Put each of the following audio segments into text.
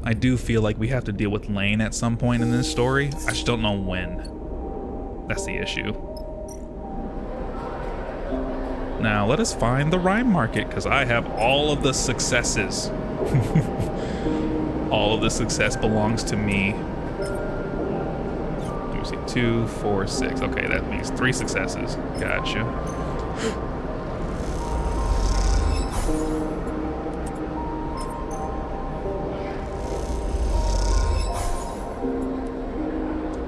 I do feel like we have to deal with Lane at some point in this story. I just don't know when. That's the issue. Now let us find the rhyme market, because I have all of the successes. All of the success belongs to me. Let me see, 2, 4, 6. Okay, that means 3 successes. Gotcha.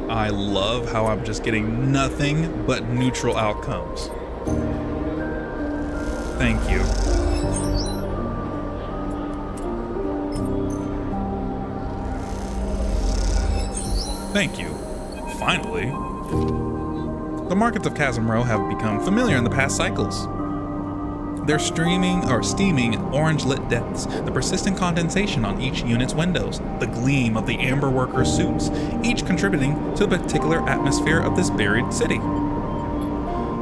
I love how I'm just getting nothing but neutral outcomes. Thank you. Thank you. Finally. The markets of Chasm Row have become familiar in the past cycles. Their steaming orange-lit depths, the persistent condensation on each unit's windows, the gleam of the amber workers' suits, each contributing to the particular atmosphere of this buried city.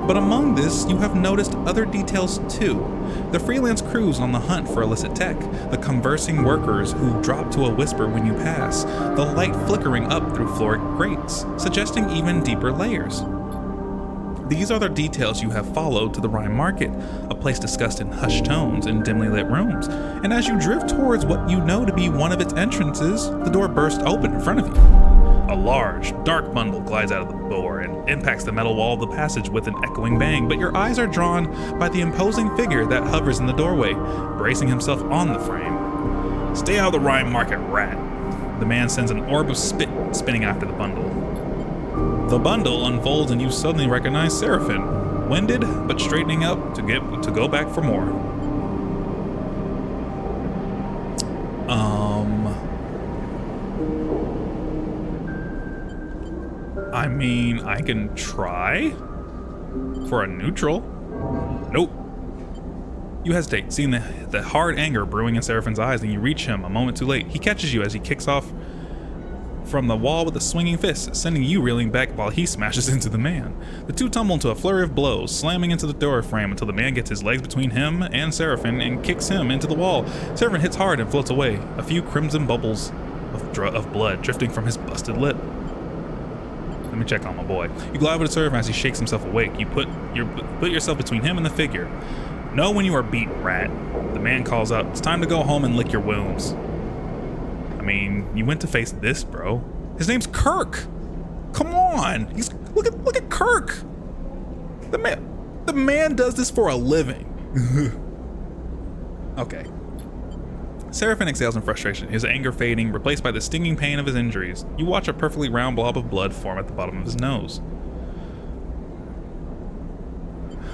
But among this, you have noticed other details too. The freelance crews on the hunt for illicit tech, the conversing workers who drop to a whisper when you pass, the light flickering up through floor grates, suggesting even deeper layers. These are the details you have followed to the Rhyme Market, a place discussed in hushed tones in dimly lit rooms, and as you drift towards what you know to be one of its entrances, the door bursts open in front of you. A large, dark bundle glides out of the door and impacts the metal wall of the passage with an echoing bang, but your eyes are drawn by the imposing figure that hovers in the doorway, bracing himself on the frame. "Stay out of the Rhyme Market, rat." The man sends an orb of spit spinning after the bundle. The bundle unfolds and you suddenly recognize Seraphim, winded but straightening up to go back for more. I mean, I can try for a neutral. Nope. You hesitate, seeing the hard anger brewing in Seraphin's eyes, and you reach him a moment too late. He catches you as he kicks off from the wall with a swinging fist, sending you reeling back while he smashes into the man. The two tumble into a flurry of blows, slamming into the door frame until the man gets his legs between him and Seraphin and kicks him into the wall. Seraphin hits hard and floats away, a few crimson bubbles of blood drifting from his busted lip. Let me check on my boy. You glide over to Seraphin as he shakes himself awake. You put yourself between him and the figure. Know when you are beaten, rat. The man calls out, "It's time to go home and lick your wounds." I mean, you went to face this, bro. His name's Kirk. Come on. Look at Kirk. The man does this for a living. Okay. Seraphin exhales in frustration, his anger fading, replaced by the stinging pain of his injuries. You watch a perfectly round blob of blood form at the bottom of his nose.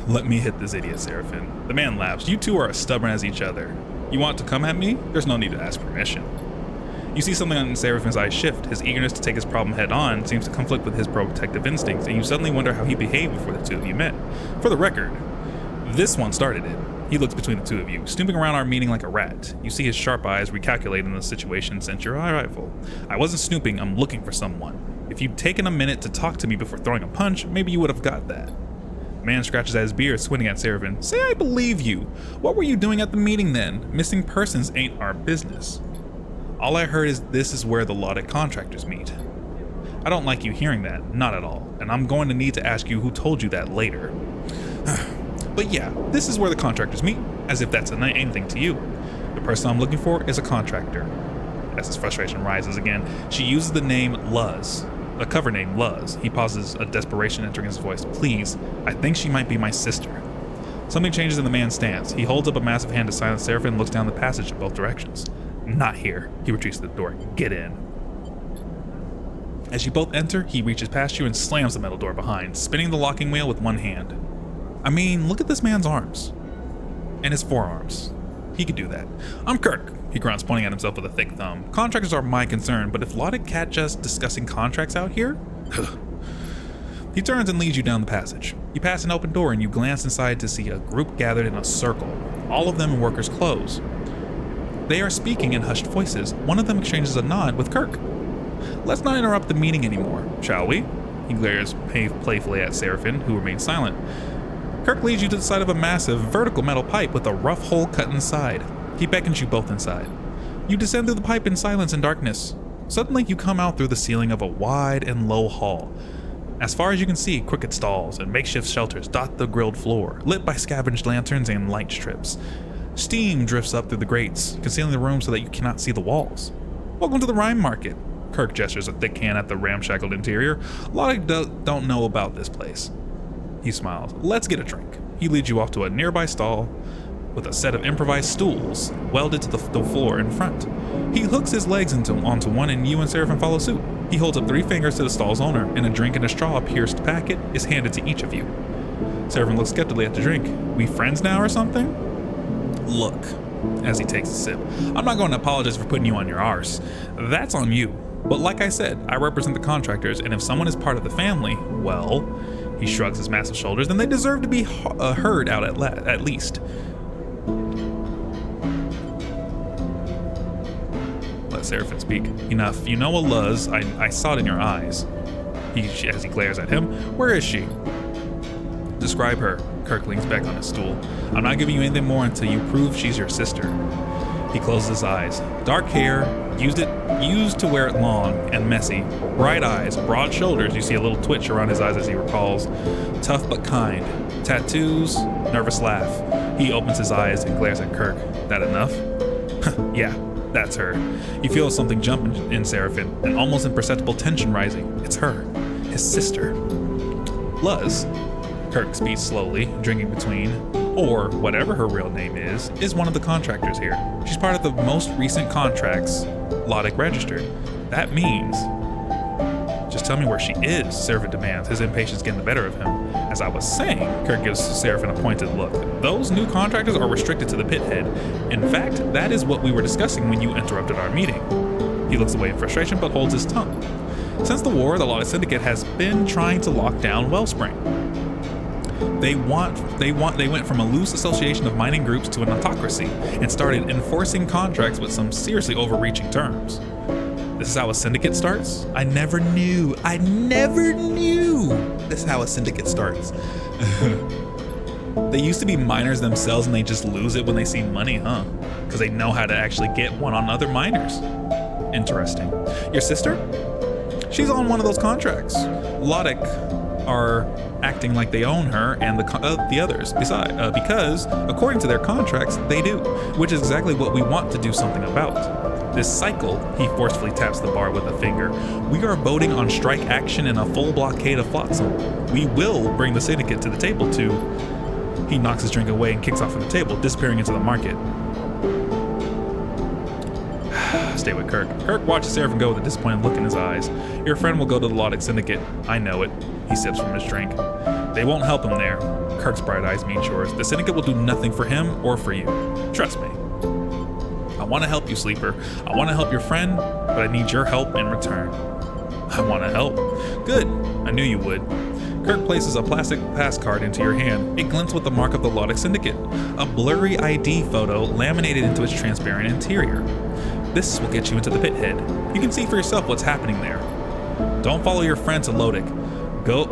Let me hit this idiot, Seraphin. The man laughs. You two are as stubborn as each other. You want to come at me? There's no need to ask permission. You see something in Seraphin's eyes shift. His eagerness to take his problem head on seems to conflict with his protective instincts, and you suddenly wonder how he behaved before the two of you met. For the record, this one started it. He looks between the two of you, snooping around our meeting like a rat. You see his sharp eyes recalculating the situation since your arrival. I wasn't snooping, I'm looking for someone. If you'd taken a minute to talk to me before throwing a punch, maybe you would have got that. The man scratches at his beard, squinting at Seraphin. Say I believe you. What were you doing at the meeting then? Missing persons ain't our business. All I heard is this is where the lauded contractors meet. I don't like you hearing that, not at all, and I'm going to need to ask you who told you that later. But yeah, this is where the contractors meet, as if that's anything to you. The person I'm looking for is a contractor. As his frustration rises again, she uses the name Luz, a cover name Luz. He pauses, a desperation entering his voice. Please, I think she might be my sister. Something changes in the man's stance. He holds up a massive hand to silence Seraphin and looks down the passage in both directions. Not here. He retreats to the door. Get in. As you both enter, he reaches past you and slams the metal door behind, spinning the locking wheel with one hand. I mean, look at this man's arms. And his forearms. He could do that. I'm Kirk, he grunts, pointing at himself with a thick thumb. Contractors are my concern, but if lauded catch us discussing contracts out here? He turns and leads you down the passage. You pass an open door and you glance inside to see a group gathered in a circle, all of them in workers' clothes. They are speaking in hushed voices. One of them exchanges a nod with Kirk. Let's not interrupt the meeting anymore, shall we? He glares playfully at Seraphin, who remains silent. Kirk leads you to the side of a massive, vertical metal pipe with a rough hole cut in the side. He beckons you both inside. You descend through the pipe in silence and darkness. Suddenly, you come out through the ceiling of a wide and low hall. As far as you can see, crooked stalls and makeshift shelters dot the grilled floor, lit by scavenged lanterns and light strips. Steam drifts up through the grates, concealing the room so that you cannot see the walls. Welcome to the Rhyme Market. Kirk gestures a thick hand at the ramshackled interior. Lodic don't know about this place. He smiles. Let's get a drink. He leads you off to a nearby stall with a set of improvised stools welded to the floor in front. He hooks his legs onto one and you and Seraphim follow suit. He holds up 3 fingers to the stall's owner, and a drink in a straw-pierced packet is handed to each of you. Seraphim looks skeptically at the drink. We friends now or something? Look, as he takes a sip, I'm not going to apologize for putting you on your arse. That's on you. But like I said, I represent the contractors, and if someone is part of the family, well, he shrugs his massive shoulders, then they deserve to be heard out at least. Let Seraphim speak. Enough. You know a Luz. I saw it in your eyes. As he glares at him. Where is she? Describe her. Kirk leans back on his stool. I'm not giving you anything more until you prove she's your sister. He closes his eyes. Dark hair, used to wear it long and messy. Bright eyes, broad shoulders. You see a little twitch around his eyes as he recalls. Tough but kind. Tattoos, nervous laugh. He opens his eyes and glares at Kirk. That enough? Yeah, that's her. You feel something jump in Seraphim, an almost imperceptible tension rising. It's her, his sister. Luz, Kirk speaks slowly, drinking between, or whatever her real name is one of the contractors here. She's part of the most recent contracts Lodic registered. That means... Just tell me where she is, Seraphim demands, his impatience getting the better of him. As I was saying, Kirk gives Seraphim a pointed look. Those new contractors are restricted to the pit head. In fact, that is what we were discussing when you interrupted our meeting. He looks away in frustration but holds his tongue. Since the war, the Lodic Syndicate has been trying to lock down Wellspring. They went from a loose association of mining groups to an autocracy and started enforcing contracts with some seriously overreaching terms. This is how a syndicate starts? I never knew this is how a syndicate starts. They used to be miners themselves and they just lose it when they see money, huh? Because they know how to actually get one on other miners. Interesting. Your sister? She's on one of those contracts. Lodic are acting like they own her and the others because according to their contracts they do, which is exactly what we want to do something about. This cycle, he forcefully taps the bar with a finger. We are voting on strike action and a full blockade of Flotsam. We will bring the syndicate to the table to... He knocks his drink away and kicks off from the table, disappearing into the market. Stay with Kirk. Kirk watches Seraphim go with a disappointed look in his eyes. Your friend will go to the Lodic Syndicate. I know it. He sips from his drink. They won't help him there. Kirk's bright eyes meet yours. The Syndicate will do nothing for him or for you. Trust me. I want to help you, Sleeper. I want to help your friend, but I need your help in return. I want to help. Good. I knew you would. Kirk places a plastic pass card into your hand. It glints with the mark of the Lodic Syndicate, a blurry ID photo laminated into its transparent interior. This will get you into the pit head. You can see for yourself what's happening there. Don't follow your friend to Lodic. Go...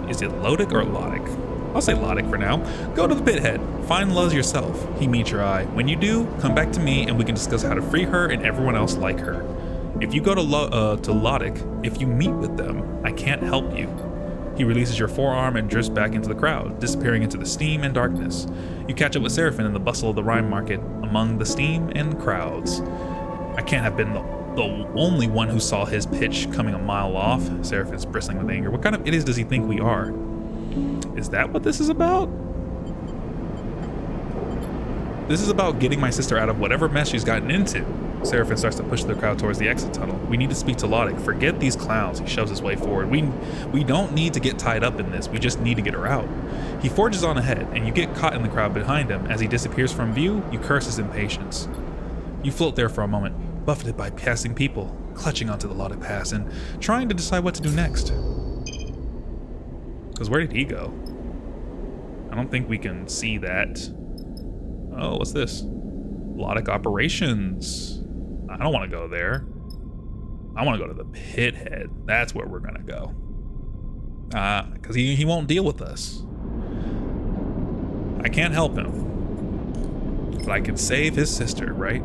Is it Lodic or Lodic? I'll say Lodic for now. Go to the pit head. Find Luz yourself. He meets your eye. When you do, come back to me and we can discuss how to free her and everyone else like her. If you go to Lodic, if you meet with them, I can't help you. He releases your forearm and drifts back into the crowd, disappearing into the steam and darkness. You catch up with Seraphim in the bustle of the Rhyme Market, among the steam and crowds. I can't have been the only one who saw his pitch coming a mile off. Seraphim's bristling with anger. What kind of idiots does he think we are? Is that what this is about? This is about getting my sister out of whatever mess she's gotten into. Seraphim starts to push the crowd towards the exit tunnel. We need to speak to Lodic. Forget these clowns. He shoves his way forward. We don't need to get tied up in this. We just need to get her out. He forges on ahead, and you get caught in the crowd behind him. As he disappears from view, you curse his impatience. You float there for a moment, buffeted by passing people, clutching onto the Lodic pass and trying to decide what to do next. Because where did he go? I don't think we can see that. Oh, what's this? Lodic operations. I don't want to go there. I want to go to the pit head. That's where we're going to go. Because he won't deal with us. I can't help him. But I can save his sister, right?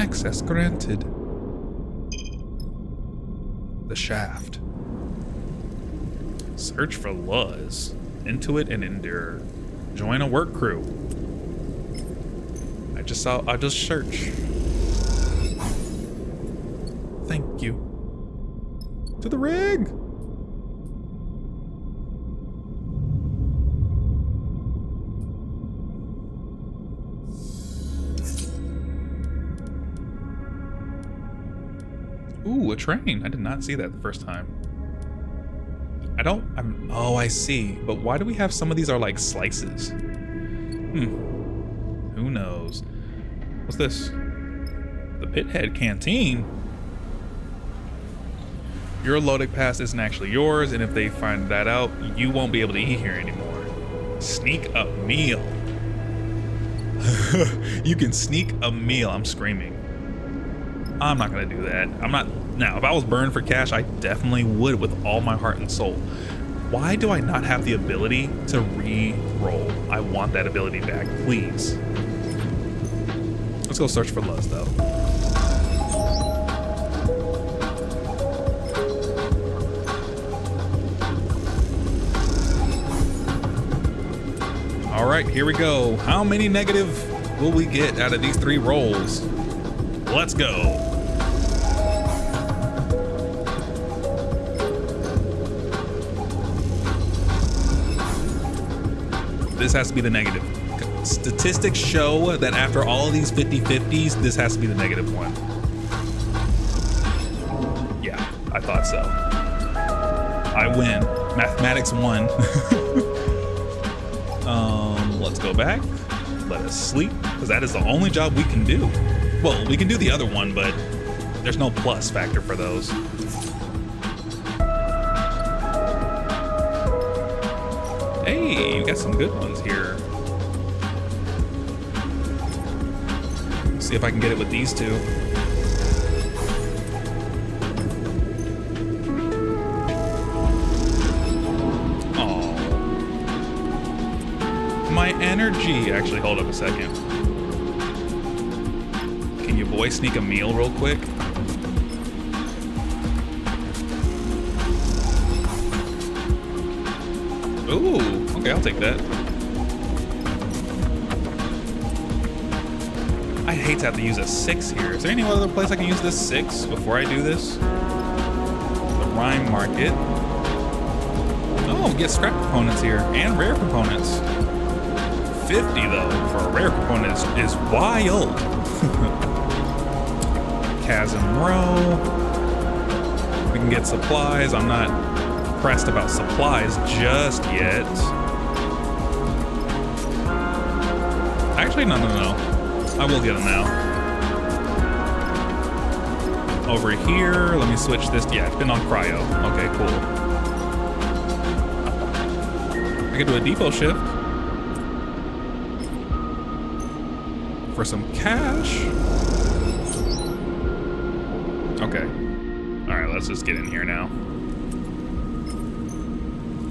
Access granted. The shaft. Search for Luz. Intuit and endure. Join a work crew. I'll just search. Thank you. To the rig! Ooh, a train. I did not see that the first time. Oh, I see. But why do we have some of these are like slices? Who knows? What's this? The Pithead Canteen? Your loading pass isn't actually yours, and if they find that out, you won't be able to eat here anymore. Sneak a meal. You can sneak a meal. I'm screaming. I'm not gonna do that. Now, if I was burned for cash, I definitely would with all my heart and soul. Why do I not have the ability to re-roll? I want that ability back, please. Let's go search for Luz, though. All right, here we go. How many negative will we get out of these 3 rolls? Let's go. This has to be the negative. Statistics show that after all of these 50-50s, this has to be the negative one. Yeah, I thought so. I win. Mathematics won. Let's go back. Let us sleep, because that is the only job we can do. Well, we can do the other one, but there's no plus factor for those. Hey, you got some good ones here. Let's see if I can get it with these 2. Oh, my energy. Actually, hold up a second. Can you boy sneak a meal real quick? Ooh, okay, I'll take that. I hate to have to use a 6 here. Is there any other place I can use this 6 before I do this? The Rhyme Market. Oh, get scrap components here and rare components. 50 though for a rare component is wild. Chasm Row. We can get supplies. I'm not pressed about supplies just yet. Actually, no. I will get them now. Over here, let me switch this. Yeah, it's been on cryo. Okay, cool. I can do a depot shift for some cash. Okay. All right, let's just get in here now.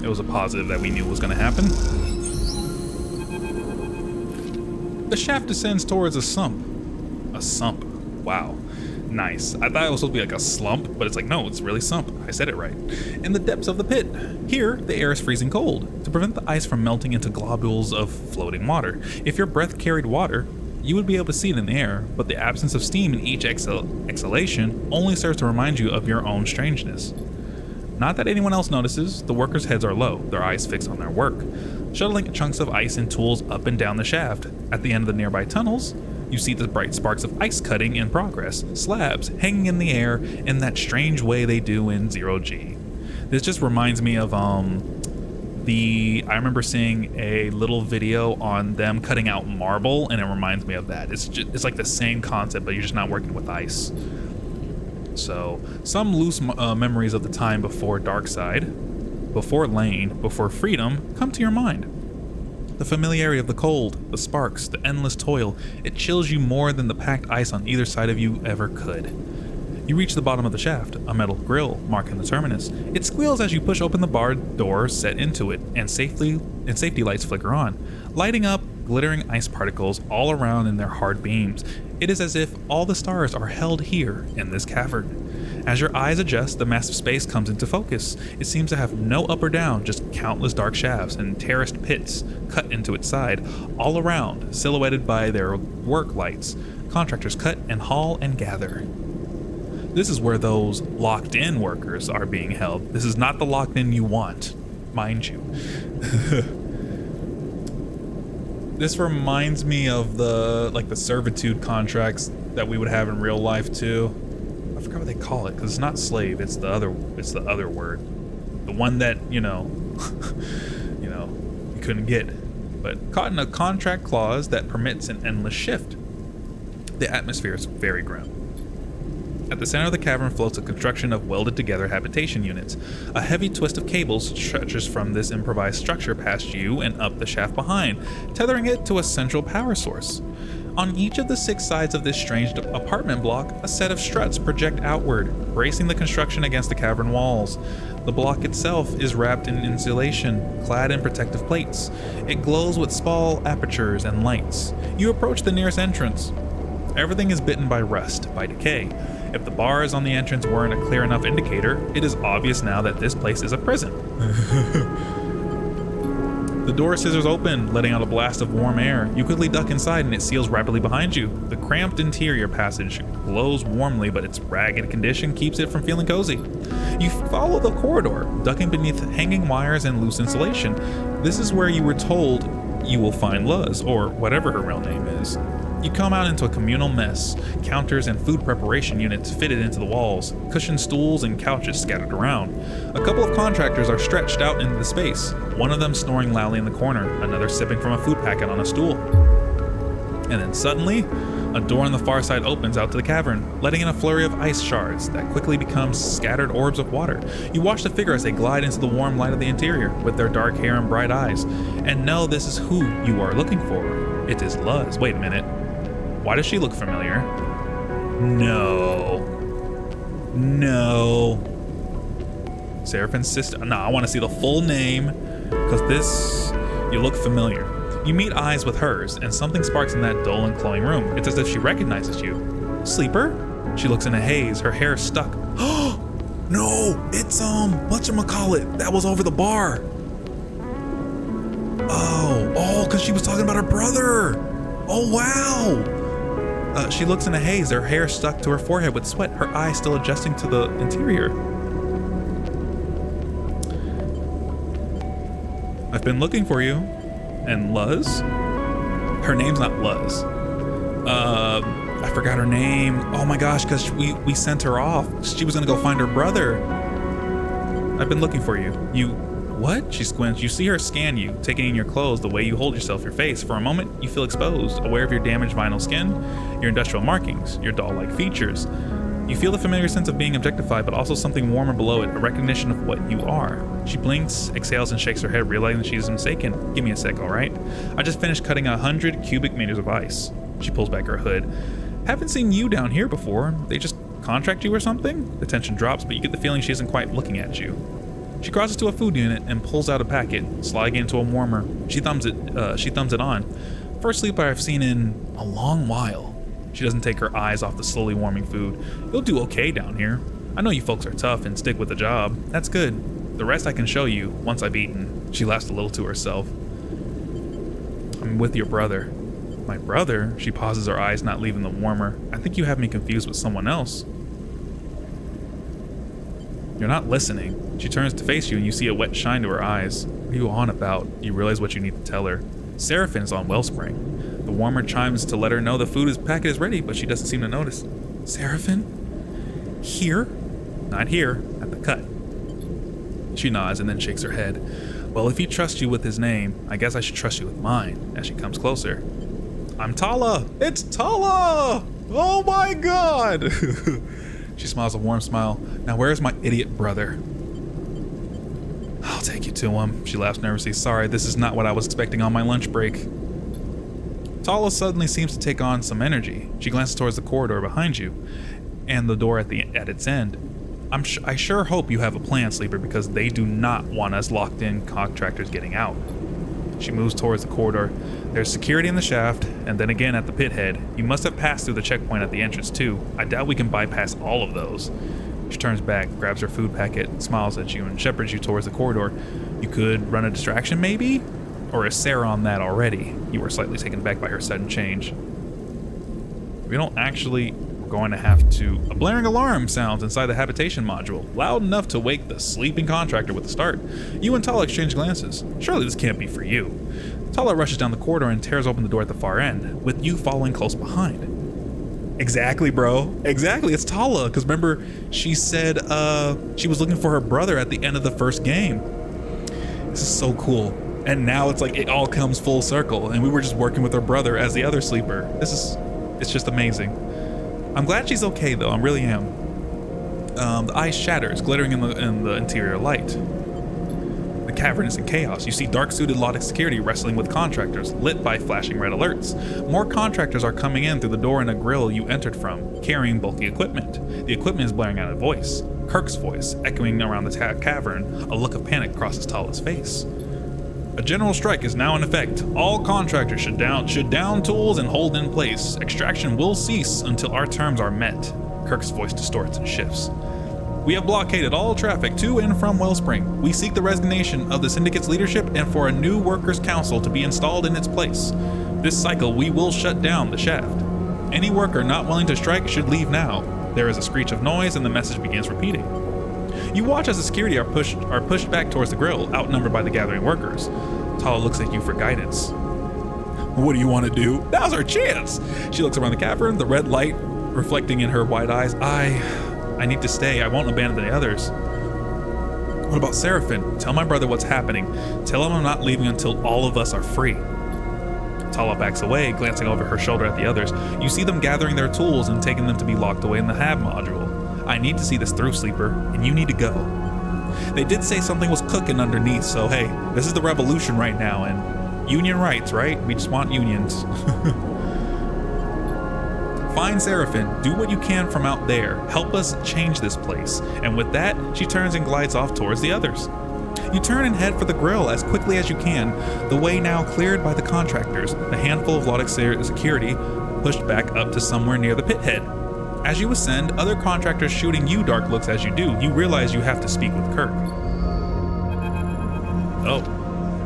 It was a positive that we knew was going to happen. The shaft descends towards a sump. A sump. Wow. Nice. I thought it was supposed to be like a slump, but it's like, no, it's really sump. I said it right. In the depths of the pit. Here, the air is freezing cold. To prevent the ice from melting into globules of floating water. If your breath carried water, you would be able to see it in the air, but the absence of steam in each exhalation only serves to remind you of your own strangeness. Not that anyone else notices, the workers' heads are low, their eyes fixed on their work, shuttling chunks of ice and tools up and down the shaft. At the end of the nearby tunnels, you see the bright sparks of ice cutting in progress, slabs hanging in the air in that strange way they do in 0G. This just reminds me of I remember seeing a little video on them cutting out marble, and it reminds me of that. It's like the same concept, but you're just not working with ice. So, some loose memories of the time before Darkside, before Lane, before Freedom come to your mind. The familiarity of the cold, the sparks, the endless toil, it chills you more than the packed ice on either side of you ever could. You reach the bottom of the shaft, a metal grill marking the terminus. It squeals as you push open the barred door set into it, and safety lights flicker on, lighting up glittering ice particles all around in their hard beams. It is as if all the stars are held here in this cavern. As your eyes adjust, the massive space comes into focus. It seems to have no up or down, just countless dark shafts and terraced pits cut into its side, all around, silhouetted by their work lights. Contractors cut and haul and gather. This is where those locked-in workers are being held. This is not the locked-in you want, mind you. This reminds me of the servitude contracts that we would have in real life too. I forgot what they call it, because it's not slave, it's the other word. The one that, you couldn't get. But caught in a contract clause that permits an endless shift. The atmosphere is very grim. At the center of the cavern floats a construction of welded-together habitation units. A heavy twist of cables stretches from this improvised structure past you and up the shaft behind, tethering it to a central power source. On each of the 6 sides of this strange apartment block, a set of struts project outward, bracing the construction against the cavern walls. The block itself is wrapped in insulation, clad in protective plates. It glows with small apertures and lights. You approach the nearest entrance. Everything is bitten by rust, by decay. If the bars on the entrance weren't a clear enough indicator, it is obvious now that this place is a prison. The door scissors open, letting out a blast of warm air. You quickly duck inside and it seals rapidly behind you. The cramped interior passage glows warmly, but its ragged condition keeps it from feeling cozy. You follow the corridor, ducking beneath hanging wires and loose insulation. This is where you were told you will find Luz, or whatever her real name is. You come out into a communal mess, counters and food preparation units fitted into the walls, cushioned stools and couches scattered around. A couple of contractors are stretched out into the space, one of them snoring loudly in the corner, another sipping from a food packet on a stool. And then suddenly, a door on the far side opens out to the cavern, letting in a flurry of ice shards that quickly become scattered orbs of water. You watch the figure as they glide into the warm light of the interior, with their dark hair and bright eyes, and know this is who you are looking for. It is Luz. Wait a minute. Why does she look familiar? No. Seraphin's sister. No, I want to see the full name, because you look familiar. You meet eyes with hers, and something sparks in that dull and glowing room. It's as if she recognizes you. Sleeper? She looks in a haze, her hair stuck. Oh, no, it's, whatchamacallit, that was over the bar. Oh, because she was talking about her brother. Oh, wow. She looks in a haze, her hair stuck to her forehead with sweat, her eyes still adjusting to the interior. I've been looking for you. And Luz? Her name's not Luz. I forgot her name. Oh my gosh, because we sent her off. She was gonna go find her brother. I've been looking for you. What? She squints. You see her scan you, taking in your clothes, the way you hold yourself, your face. For a moment, you feel exposed, aware of your damaged vinyl skin, your industrial markings, your doll-like features. You feel the familiar sense of being objectified, but also something warmer below it, a recognition of what you are. She blinks, exhales, and shakes her head, realizing she's mistaken. Give me a sec, alright? I just finished cutting 100 cubic meters of ice. She pulls back her hood. Haven't seen you down here before. They just contract you or something? The tension drops, but you get the feeling she isn't quite looking at you. She crosses to a food unit and pulls out a packet, sliding into a warmer. She thumbs it on. First sleeper I've seen in a long while. She doesn't take her eyes off the slowly warming food. You'll do okay down here. I know you folks are tough and stick with the job. That's good. The rest I can show you once I've eaten. She laughs a little to herself. I'm with your brother. My brother? She pauses, her eyes not leaving the warmer. I think you have me confused with someone else. You're not listening. She turns to face you and you see a wet shine to her eyes. What are you on about? You realize what you need to tell her. Seraphin is on Wellspring. The warmer chimes to let her know the packet is ready, but she doesn't seem to notice. Seraphin? Here? Not here, at the cut. She nods and then shakes her head. Well, if he trusts you with his name, I guess I should trust you with mine, as she comes closer. I'm Tala! It's Tala! Oh my god! She smiles a warm smile. Now where's my idiot brother? I'll take you to him. She laughs nervously. Sorry, this is not what I was expecting on my lunch break. Tala suddenly seems to take on some energy. She glances towards the corridor behind you, and the door at its end. I sure hope you have a plan, Sleeper, because they do not want us locked in contractors getting out. She moves towards the corridor. There's security in the shaft, and then again at the pit head. You must have passed through the checkpoint at the entrance too. I doubt we can bypass all of those. She turns back, grabs her food packet, smiles at you, and shepherds you towards the corridor. You could run a distraction maybe? Or is Sarah on that already? You were slightly taken back by her sudden change. We don't actually... We're going to have to... A blaring alarm sounds inside the habitation module, loud enough to wake the sleeping contractor with a start. You and Tala exchange glances. Surely this can't be for you. Tala rushes down the corridor and tears open the door at the far end, with you following close behind. Exactly, bro. Exactly, it's Tala, because remember, she said she was looking for her brother at the end of the first game. This is so cool. And now it's like it all comes full circle, and we were just working with her brother as the other sleeper. It's just amazing. I'm glad she's okay though, I really am. The ice shatters, glittering in the interior light. The cavern is in chaos. You see dark-suited Lotic security wrestling with contractors, lit by flashing red alerts. More contractors are coming in through the door in a grill you entered from, carrying bulky equipment. The equipment is blaring out a voice, Kirk's voice, echoing around the cavern. A look of panic crosses Tala's face. A general strike is now in effect. All contractors should down tools and hold in place. Extraction will cease until our terms are met. Kirk's voice distorts and shifts. We have blockaded all traffic to and from Wellspring. We seek the resignation of the syndicate's leadership and for a new workers' council to be installed in its place. This cycle, we will shut down the shaft. Any worker not willing to strike should leave now. There is a screech of noise and the message begins repeating. You watch as the security are pushed back towards the grill, outnumbered by the gathering workers. Tala looks at you for guidance. What do you want to do? Now's our chance! She looks around the cavern, the red light reflecting in her wide eyes. I need to stay. I won't abandon the others. What about Seraphim? Tell my brother what's happening. Tell him I'm not leaving until all of us are free. Tala backs away, glancing over her shoulder at the others. You see them gathering their tools and taking them to be locked away in the hab module. I need to see this through, Sleeper, and you need to go. They did say something was cooking underneath, so hey, this is the revolution right now, and union rights, right? We just want unions. Find Seraphim, do what you can from out there, help us change this place, and with that, she turns and glides off towards the others. You turn and head for the grill as quickly as you can, the way now cleared by the contractors, the handful of Lotic security pushed back up to somewhere near the pit head. As you ascend, other contractors shooting you dark looks as you do. You realize you have to speak with Kirk. Oh.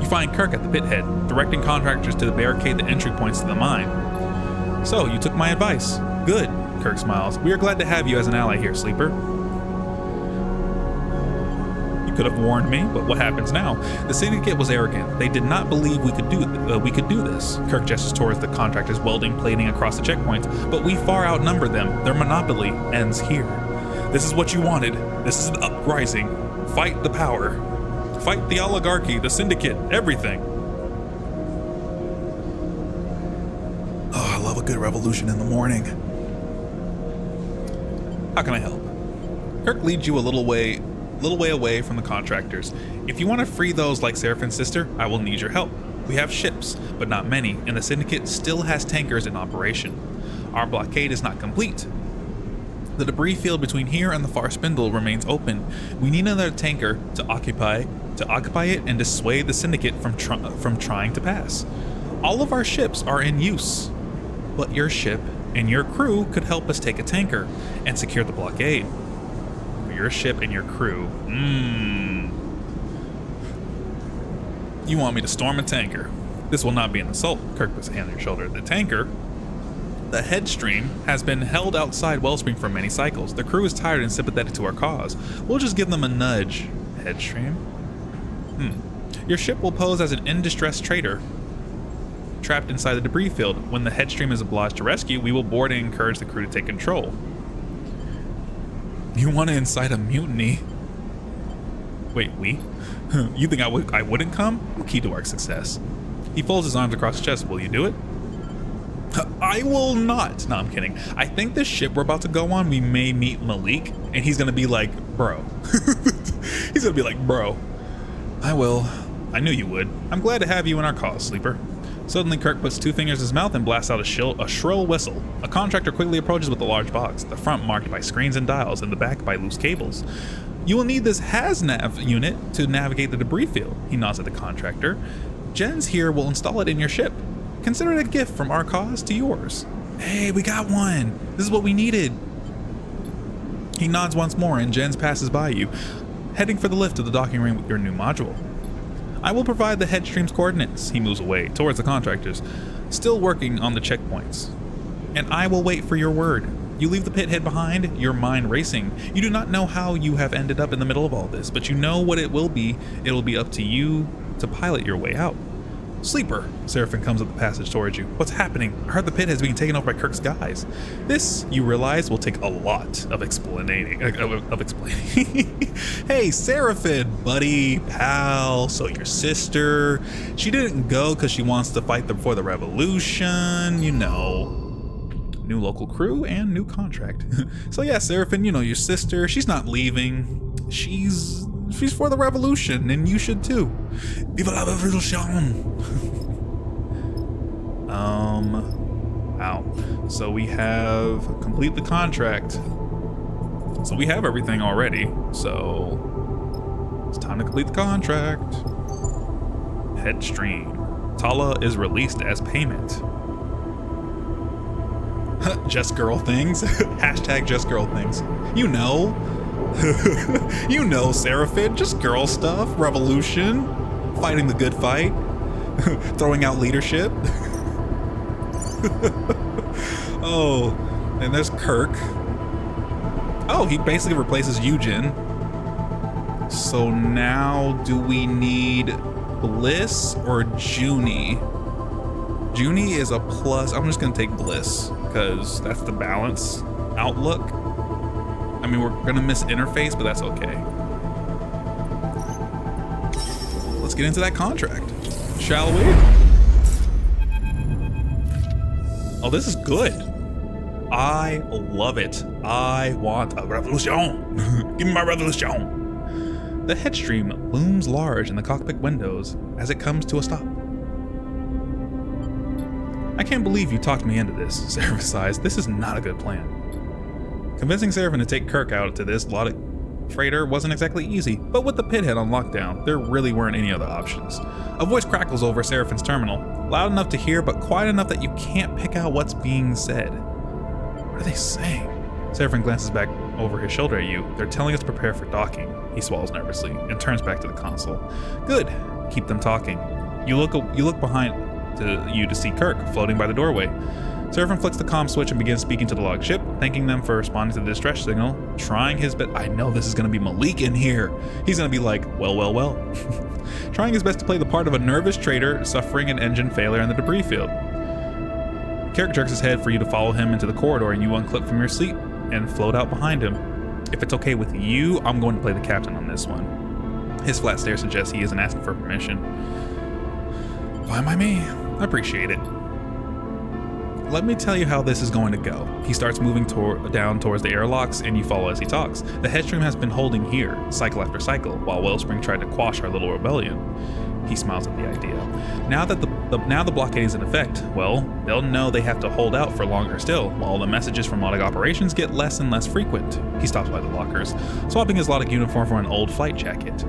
You find Kirk at the pit head, directing contractors to barricade the entry points to the mine. So, you took my advice. Good, Kirk smiles. We are glad to have you as an ally here, Sleeper. You could have warned me, but what happens now? The syndicate was arrogant. They did not believe we could do this. Kirk gestures towards the contractors welding plating across the checkpoints, but we far outnumber them. Their monopoly ends here. This is what you wanted. This is the uprising. Fight the power. Fight the oligarchy, the syndicate, everything. Oh, I love a good revolution in the morning. How can I help? Kirk leads you a little way away from the contractors. If you want to free those like Seraphim's sister, I will need your help. We have ships, but not many, and the syndicate still has tankers in operation. Our blockade is not complete. The debris field between here and the far spindle remains open. We need another tanker to occupy it and dissuade the syndicate from trying to pass. All of our ships are in use, but your ship and your crew could help us take a tanker and secure the blockade. Your ship and your crew. You want me to storm a tanker? This will not be an assault. Kirk puts a hand on your shoulder. The tanker, the headstream, has been held outside Wellspring for many cycles. The crew is tired and sympathetic to our cause. We'll just give them a nudge. Headstream? Your ship will pose as an in-distress trader, trapped inside the debris field. When the headstream is obliged to rescue, we will board and encourage the crew to take control. You want to incite a mutiny? Wait, we? You think I wouldn't come? I'm key to our success. He folds his arms across his chest. Will you do it? I will not. No, I'm kidding. I think this ship we're about to go on, we may meet Malik, and he's going to be like, bro. He's going to be like, bro. I will. I knew you would. I'm glad to have you in our cause, Sleeper. Suddenly, Kirk puts two fingers in his mouth and blasts out a shrill whistle. A contractor quickly approaches with a large box, the front marked by screens and dials, and the back by loose cables. You will need this HasNav unit to navigate the debris field. He nods at the contractor. Jen's here will install it in your ship. Consider it a gift from our cause to yours. Hey, we got one. This is what we needed. He nods once more and Jens passes by you, heading for the lift to the docking ring with your new module. I will provide the headstream's coordinates. He moves away towards the contractors, still working on the checkpoints. And I will wait for your word. You leave the pit head behind, your mind racing. You do not know how you have ended up in the middle of all this, but you know what it will be. It will be up to you to pilot your way out. Sleeper, Seraphim comes up the passage towards you. What's happening? I heard the pit has been taken over by Kirk's guys. This, you realize, will take a lot of explaining. Hey, Seraphim, buddy, pal, so your sister. She didn't go because she wants to fight for the revolution, you know. New local crew and new contract. So yeah, Seraphim, you know, your sister, she's not leaving. She's for the revolution, and you should too. Viva la revolution! Wow. So we have complete the contract. So we have everything already. So it's time to complete the contract. Headstream. Tala is released as payment. Just girl things. Hashtag just girl things. You know. You know, Seraphim, just girl stuff, revolution, fighting the good fight, throwing out leadership. Oh, and there's Kirk. Oh, he basically replaces Eugen. So now do we need Bliss or Junie? Junie is a plus. I'm just gonna take Bliss because that's the balance outlook. I mean, we're gonna miss interface, but that's okay. Let's get into that contract, shall we? Oh, this is good. I love it. I want a revolution. Give me my revolution. The headstream looms large in the cockpit windows as it comes to a stop. I can't believe you talked me into this, Seraphim sighs. This is not a good plan. Convincing Seraphim to take Kirk out to this Lodic freighter wasn't exactly easy, but with the pithead on lockdown, there really weren't any other options. A voice crackles over Seraphim's terminal, loud enough to hear, but quiet enough that you can't pick out what's being said. What are they saying? Seraphim glances back over his shoulder at you. They're telling us to prepare for docking. He swallows nervously and turns back to the console. Good. Keep them talking. You look behind you to see Kirk floating by the doorway. Seraphim flicks the comm switch and begins speaking to the log ship, thanking them for responding to the distress signal, trying his best. I know this is going to be Malik in here. He's going to be like, well. Trying his best to play the part of a nervous trader suffering an engine failure in the debris field. Kirk jerks his head for you to follow him into the corridor, and you unclip from your seat and float out behind him. If it's okay with you, I'm going to play the captain on this one. His flat stare suggests he isn't asking for permission. Why am I me? I appreciate it. Let me tell you how this is going to go. He starts moving down towards the airlocks, and you follow as he talks. The headstream has been holding here, cycle after cycle, while Wellspring tried to quash our little rebellion. He smiles at the idea. Now that the blockade is in effect, well, they'll know they have to hold out for longer still, while the messages from Lodic operations get less and less frequent. He stops by the lockers, swapping his Lodic uniform for an old flight jacket.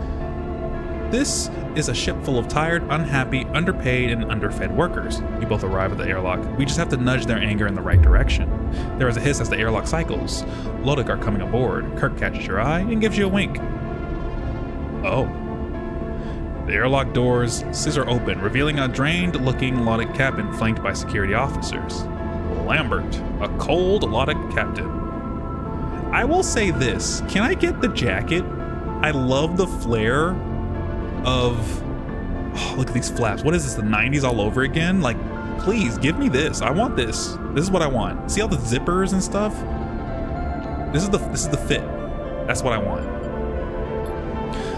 This is a ship full of tired, unhappy, underpaid, and underfed workers. You both arrive at the airlock. We just have to nudge their anger in the right direction. There is a hiss as the airlock cycles. Lodic are coming aboard. Kirk catches your eye and gives you a wink. Oh. The airlock doors scissor open, revealing a drained-looking Lodic cabin flanked by security officers. Lambert, a cold Lodic captain. I will say this. Can I get the jacket? I love the flare of, oh, look at these flaps. What is this, the 90s all over again? Like, please give me this. I want this. This is what I want. See all the zippers and stuff? This is the fit. That's what I want.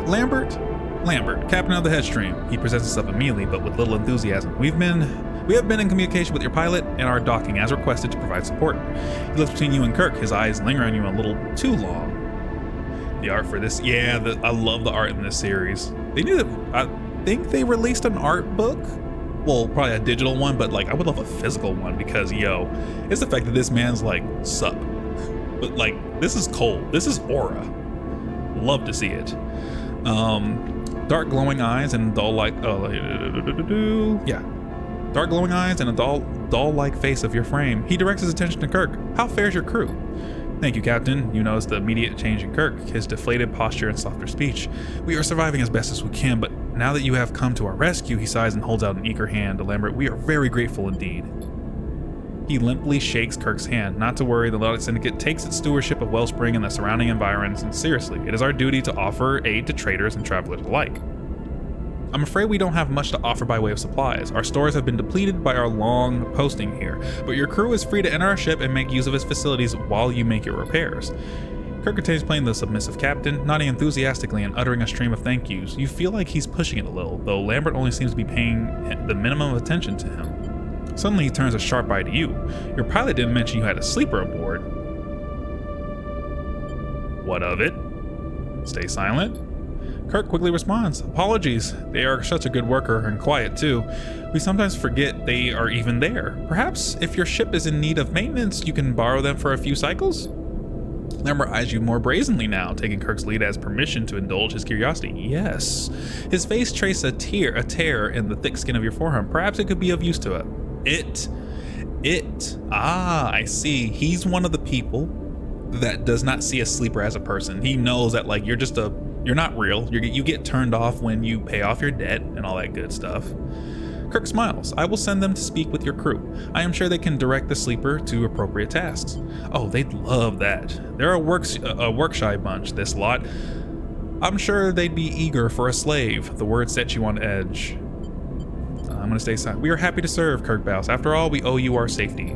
Lambert, captain of the headstream. He presents himself immediately, but with little enthusiasm. We have been in communication with your pilot and are docking as requested to provide support. He looks between you and Kirk, his eyes linger on you a little too long. The art for this, yeah, I love the art in this series. They need I think they released an art book. Well, probably a digital one, but like I would love a physical one because it's the fact that this man's like, sup. But like, this is cold. This is aura. Love to see it. Dark glowing eyes and dull like dark glowing eyes and a dull-like face of your frame. He directs his attention to Kirk. How fares your crew? Thank you, Captain. You notice the immediate change in Kirk, his deflated posture and softer speech. We are surviving as best as we can, but now that you have come to our rescue, he sighs and holds out an eager hand to Lambert. We are very grateful indeed. He limply shakes Kirk's hand. Not to worry, the Luddites Syndicate takes its stewardship of Wellspring and the surrounding environs seriously. It is our duty to offer aid to traders and travelers alike. I'm afraid we don't have much to offer by way of supplies. Our stores have been depleted by our long posting here, but your crew is free to enter our ship and make use of its facilities while you make your repairs. Kirk continues playing the submissive captain, nodding enthusiastically and uttering a stream of thank yous. You feel like he's pushing it a little, though Lambert only seems to be paying the minimum of attention to him. Suddenly he turns a sharp eye to you. Your pilot didn't mention you had a sleeper aboard. What of it? Stay silent. Kirk quickly responds, apologies, they are such a good worker and quiet too. We sometimes forget they are even there. Perhaps if your ship is in need of maintenance, you can borrow them for a few cycles? Lambert eyes you more brazenly now, taking Kirk's lead as permission to indulge his curiosity. Yes. His face traces a tear in the thick skin of your forearm. Perhaps it could be of use to it. I see. He's one of the people that does not see a sleeper as a person. He knows that like you're not real. You get turned off when you pay off your debt and all that good stuff. Kirk smiles. I will send them to speak with your crew. I am sure they can direct the sleeper to appropriate tasks. Oh, they'd love that. They're a work-shy bunch, this lot. I'm sure they'd be eager for a slave. The word sets you on edge. I'm gonna stay silent. We are happy to serve, Kirk bows. After all, we owe you our safety.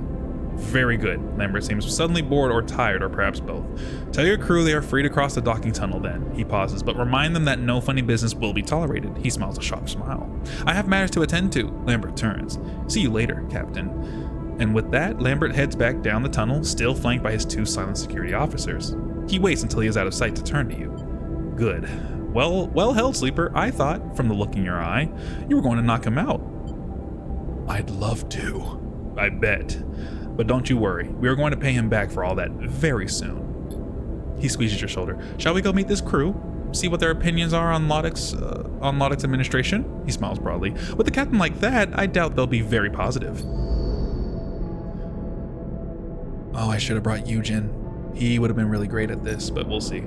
Very good. Lambert seems suddenly bored or tired, or perhaps both. Tell your crew they are free to cross the docking tunnel then. He pauses, but remind them that no funny business will be tolerated. He smiles a sharp smile. I have matters to attend to. Lambert turns. See you later, Captain. And with that, Lambert heads back down the tunnel, still flanked by his two silent security officers. He waits until he is out of sight to turn to you. Good. Well held, sleeper. I thought, from the look in your eye, you were going to knock him out. I'd love to. I bet. But don't you worry, we are going to pay him back for all that very soon. He squeezes your shoulder. Shall we go meet this crew? See what their opinions are on Loddick's administration? He smiles broadly. With a captain like that, I doubt they'll be very positive. Oh, I should have brought Eugen. He would have been really great at this, but we'll see.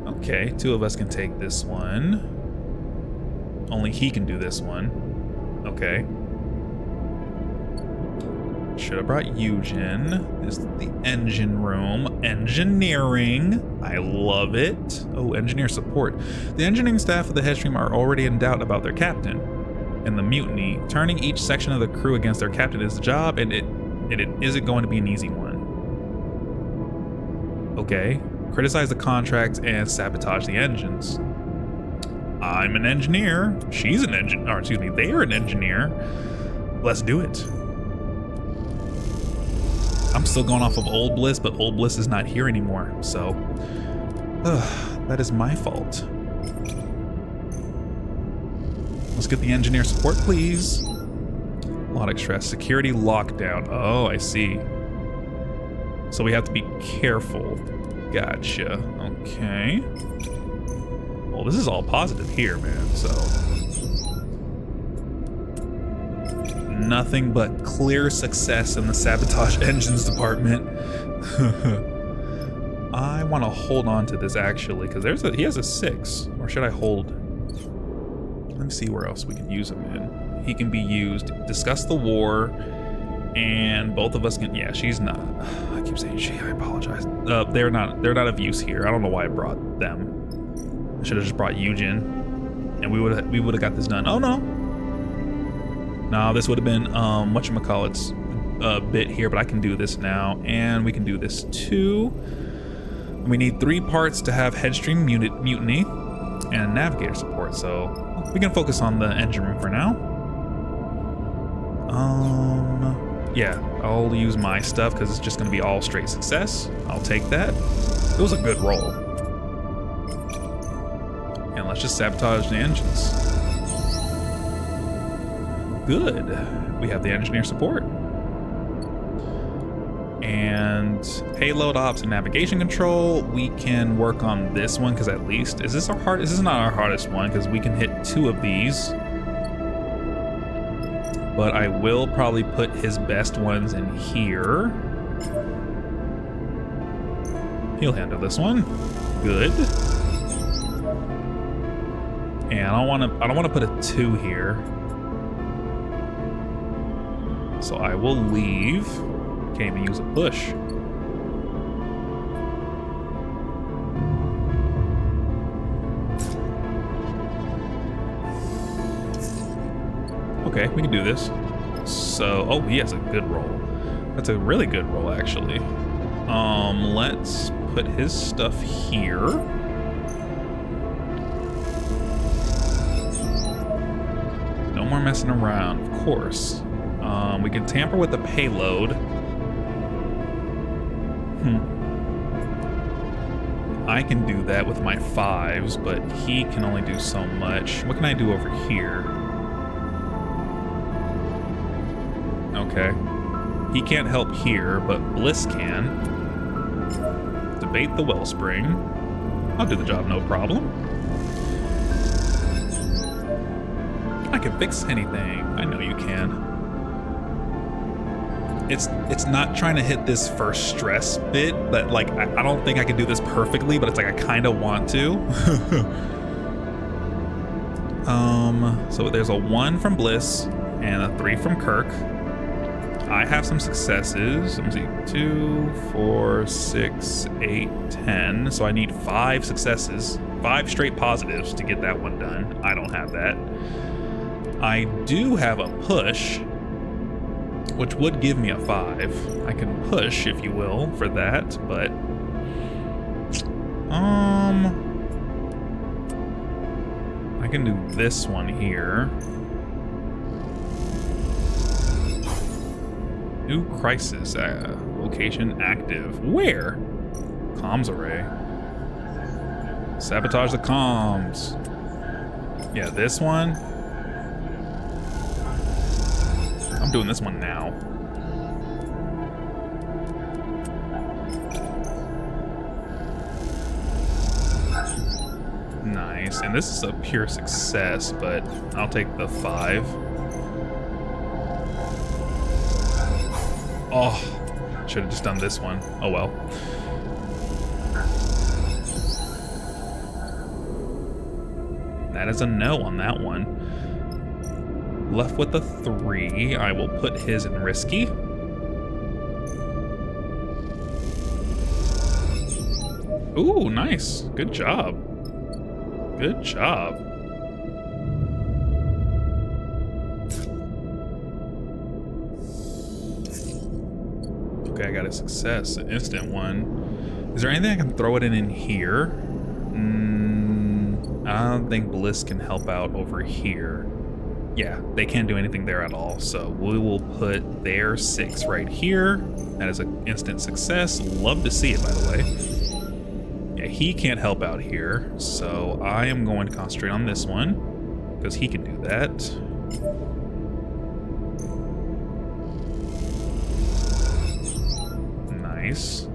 Okay, two of us can take this one. Only he can do this one. Okay. Should have brought Eugen. This is the engine room. Engineering. I love it. Oh, engineer support. The engineering staff of the Headstream are already in doubt about their captain and the mutiny. Turning each section of the crew against their captain is the job, and it isn't going to be an easy one. Okay. Criticize the contracts and sabotage the engines. I'm an engineer. She's an engineer. Or excuse me, they are an engineer. Let's do it. I'm still going off of Old Bliss, but Old Bliss is not here anymore, so that is my fault. Let's get the engineer support, please. Loddick stress, security lockdown. Oh, I see. So we have to be careful. Gotcha. Okay. Well, this is all positive here, man, so. Nothing but clear success in the sabotage engines department. I want to hold on to this actually, because he has a 6. Or should I hold? Let me see where else we can use him in. He can be used. Discuss the war, and both of us can. Yeah, she's not. I keep saying she. I apologize. They're not of use here. I don't know why I brought them. I should have just brought Eugen, and we would have got this done. Oh no. No, this would have been whatchamacallit's bit here, but I can do this now, and we can do this too. We need 3 parts to have Headstream mutiny and navigator support, so we can focus on the engine room for now. Yeah, I'll use my stuff because it's just going to be all straight success. I'll take that. It was a good roll. And let's just sabotage the engines. Good. We have the engineer support. And payload ops and navigation control, we can work on this one because at least, is this our hardest? This is not our hardest one because we can hit 2 of these. But I will probably put his best ones in here. He'll handle this one. Good. And I don't want to put a 2 here. So I will leave. Can't even use a push. Okay, we can do this. So, oh, he has a good roll. That's a really good roll, actually. Let's put his stuff here. No more messing around, of course. We can tamper with the payload. I can do that with my 5s, but he can only do so much. What can I do over here? Okay. He can't help here, but Bliss can. Debate the wellspring. I'll do the job, no problem. I can fix anything. I know you can. It's not trying to hit this first stress bit, but like I don't think I can do this perfectly, but it's like I kind of want to. So there's a 1 from Bliss and a 3 from Kirk. I have some successes. Let me see, 2, 4, 6, 8, 10. So I need 5 successes, 5 straight positives to get that one done. I don't have that. I do have a push, which would give me a 5. I can push, if you will, for that, but I can do this one here. New crisis location active. Where? Comms array. Sabotage the comms. Yeah, this one. I'm doing this one now. Nice. And this is a pure success, but I'll take the 5. Oh, should have just done this one. Oh well. That is a no on that one. Left with a 3. I will put his in risky. Ooh, nice. Good job. Good job. Okay, I got a success, an instant one. Is there anything I can throw it in here? I don't think Bliss can help out over here. Yeah, they can't do anything there at all. So we will put their 6 right here. That is an instant success. Love to see it, by the way. Yeah, he can't help out here. So I am going to concentrate on this one because he can do that. Nice.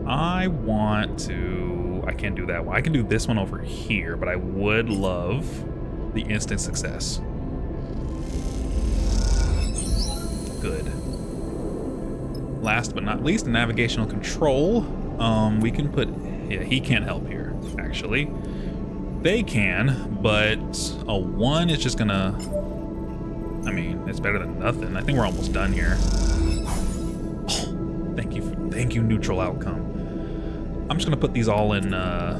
I want to... I can't do that one. I can do this one over here, but I would love the instant success. Good. Last but not least, navigational control. We can put... Yeah, he can't help here, actually. They can, but a 1 is just gonna... I mean, it's better than nothing. I think we're almost done here. Oh, thank you, neutral outcome. I'm just gonna put these all in the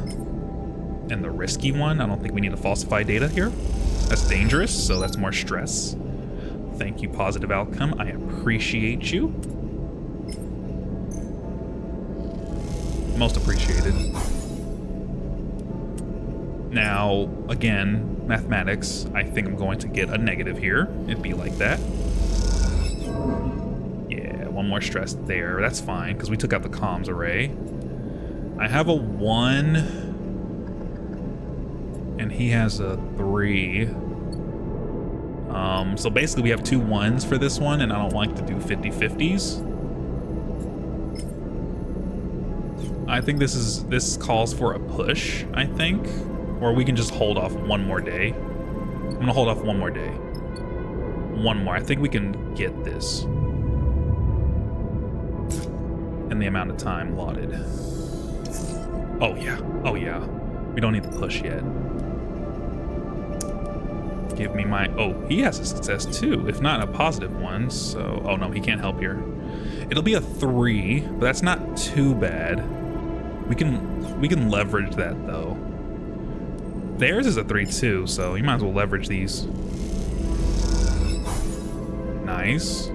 risky one. I don't think we need to falsify data here. That's dangerous, so that's more stress. Thank you, positive outcome. I appreciate you. Most appreciated. Now, again, mathematics, I think I'm going to get a negative here. It'd be like that. Yeah, 1 more stress there. That's fine, because we took out the comms array. I have a 1, and he has a 3. So basically we have 2 1s for this one, and I don't like to do 50-50s. I think this calls for a push, I think. Or we can just hold off one more day. I'm gonna hold off one more day. One more. I think we can get this. In the amount of time allotted. Oh yeah. Oh yeah. We don't need the push yet. Give me my... Oh, he has a success too, if not a positive one. So... Oh no, he can't help here. It'll be a 3, but that's not too bad. We can leverage that though. Theirs is a 3 too, so you might as well leverage these. Nice.